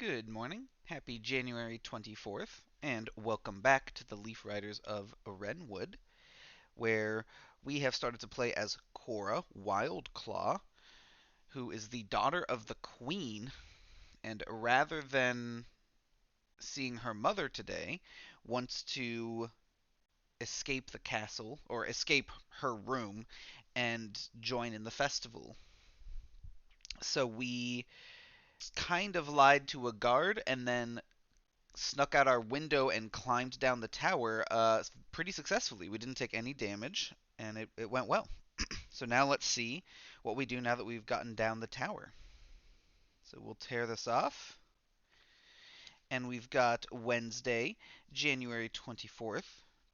Good morning. Happy January 24th, and welcome back to the Leaf Riders of Wrenwood, where we have started to play as Cora Wildclaw, who is the daughter of the Queen, and rather than seeing her mother today, wants to escape the castle, or escape her room, and join in the festival. So we kind of lied to a guard and then snuck out our window and climbed down the tower pretty successfully. We didn't take any damage, and it went well. So now let's see what we do now that we've gotten down the tower. So we'll tear this off. And we've got Wednesday, January 24th,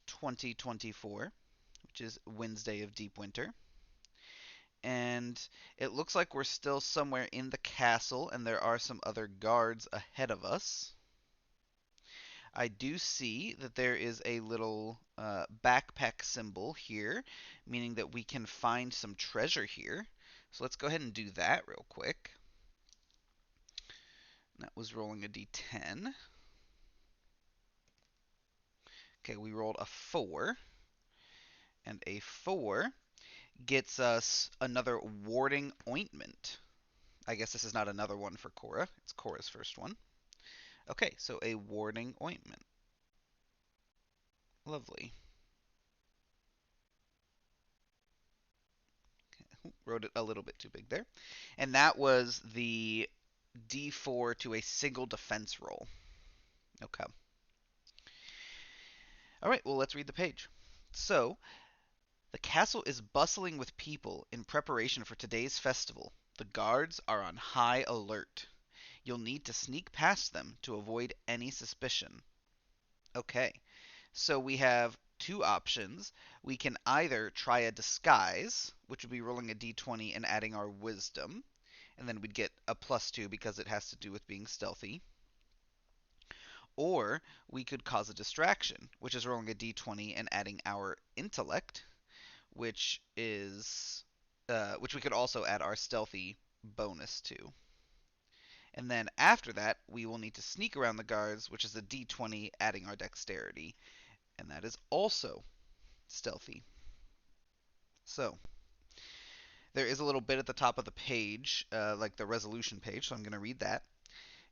2024, which is Wednesday of Deep Winter. And it looks like we're still somewhere in the castle, and there are some other guards ahead of us. I do see that there is a little backpack symbol here, meaning that we can find some treasure here. So let's go ahead and do that real quick. That was rolling a d10. Okay, we rolled a 4. And a 4 gets us another warding ointment. I guess this is not another one for Cora. It's Cora's first one. Okay, so a warding ointment. Lovely. Wrote it a little bit too big there. And that was the d4 to a single defense roll. Okay. All right, well, let's read the page. So, the castle is bustling with people in preparation for today's festival. The guards are on high alert. You'll need to sneak past them to avoid any suspicion. Okay, so we have two options. We can either try a disguise, which would be rolling a d20 and adding our wisdom, and then we'd get a +2 because it has to do with being stealthy. Or we could cause a distraction, which is rolling a d20 and adding our intellect, which is which we could also add our stealthy bonus to. And then after that, we will need to sneak around the guards, which is a d20 adding our dexterity, and that is also stealthy. So there is a little bit at the top of the page, like the resolution page, so I'm going to read that.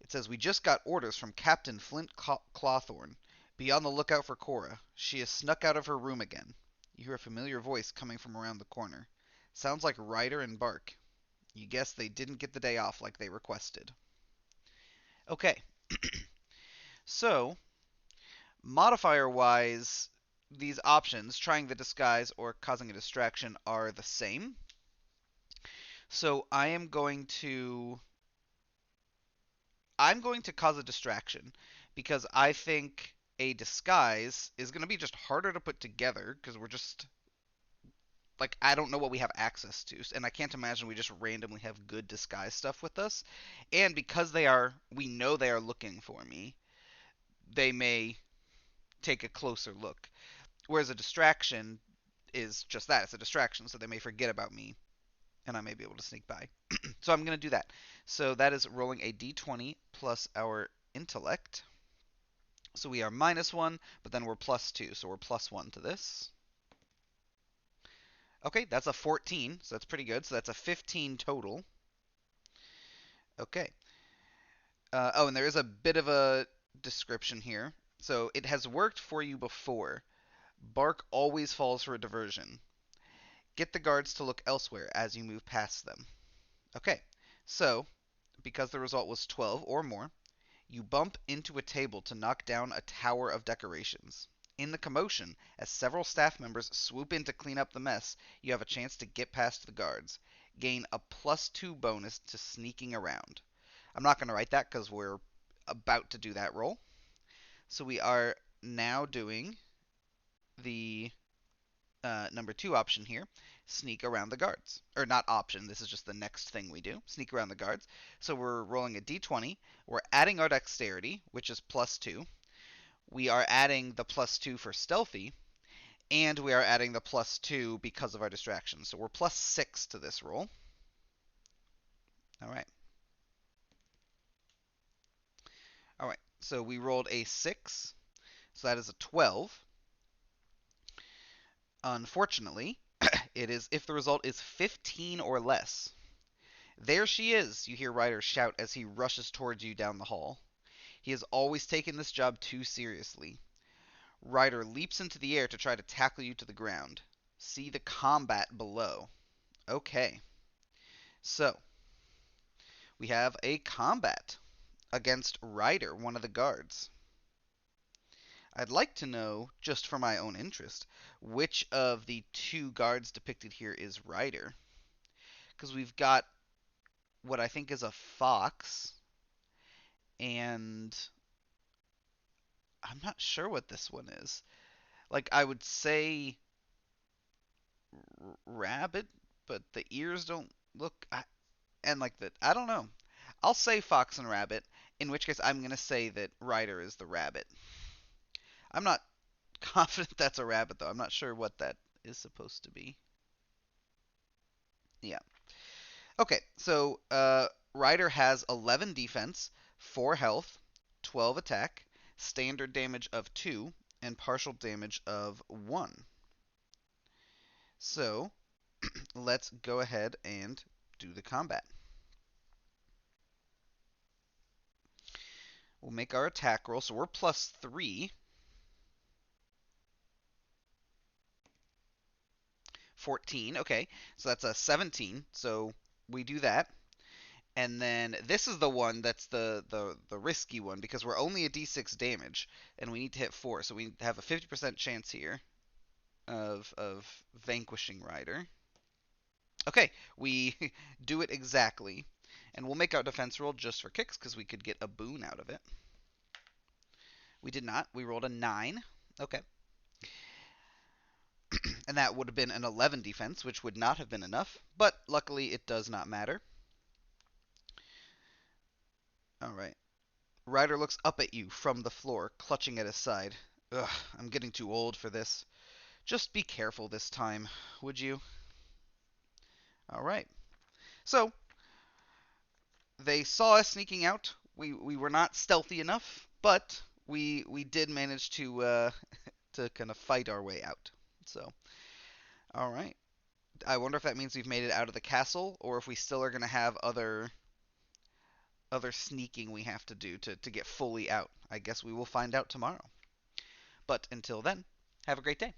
It says, "We just got orders from Captain Flint Clawthorne. Be on the lookout for Cora. She has snuck out of her room again. You hear a familiar voice coming from around the corner. Sounds like Ryder and Bark. You guess they didn't get the day off like they requested." Okay. So, modifier-wise, these options, trying the disguise or causing a distraction, are the same. So I'm going to cause a distraction because I think a disguise is going to be just harder to put together because we're just like, I don't know what we have access to, and I can't imagine we just randomly have good disguise stuff with us. And because we know they are looking for me, they may take a closer look. Whereas a distraction is just that, it's a distraction, so they may forget about me and I may be able to sneak by. So I'm going to do that. So that is rolling a d20 plus our intellect. So we are -1, but then we're +2, so we're +1 to this. Okay, that's a 14, so that's pretty good. So that's a 15 total. Okay. Oh, and there is a bit of a description here. So it has worked for you before. Bark always falls for a diversion. Get the guards to look elsewhere as you move past them. Okay, so because the result was 12 or more, you bump into a table to knock down a tower of decorations. In the commotion, as several staff members swoop in to clean up the mess, you have a chance to get past the guards. Gain a +2 bonus to sneaking around. I'm not going to write that because we're about to do that roll. So we are now doing the number 2 option here, sneak around the guards. Or not option, this is just the next thing we do, sneak around the guards. So we're rolling a d20, we're adding our dexterity, which is +2. We are adding the +2 for stealthy, and we are adding the +2 because of our distraction. So we're +6 to this roll. All right. All right, so we rolled a 6, so that is a 12. Unfortunately, it is if the result is 15 or less. There she is, you hear Ryder shout as he rushes towards you down the hall. He has always taken this job too seriously. Ryder leaps into the air to try to tackle you to the ground. See the combat below. Okay, so we have a combat against Ryder, one of the guards. I'd like to know, just for my own interest, which of the two guards depicted here is Ryder. Because we've got what I think is a fox, and I'm not sure what this one is. Like, I would say rabbit, but the ears don't look. And like that, I don't know. I'll say fox and rabbit, in which case I'm going to say that Ryder is the rabbit. I'm not confident that's a rabbit, though. I'm not sure what that is supposed to be. Yeah. Okay, so Ryder has 11 defense, 4 health, 12 attack, standard damage of 2, and partial damage of 1. So let's go ahead and do the combat. We'll make our attack roll. So we're plus 3. 14. Okay, so that's a 17. So we do that. And then this is the one that's the risky one because we're only a d6 damage and we need to hit 4. So we have a 50% chance here of vanquishing Ryder. Okay, we do it exactly. And we'll make our defense roll just for kicks because we could get a boon out of it. We did not. We rolled a 9. Okay. And that would have been an 11 defense, which would not have been enough. But luckily, it does not matter. All right. Ryder looks up at you from the floor, clutching at his side. Ugh, I'm getting too old for this. Just be careful this time, would you? All right. So, they saw us sneaking out. We were not stealthy enough, but we did manage to kind of fight our way out. So, all right. I wonder if that means we've made it out of the castle, or if we still are going to have other sneaking we have to do to get fully out. I guess we will find out tomorrow. But until then, have a great day.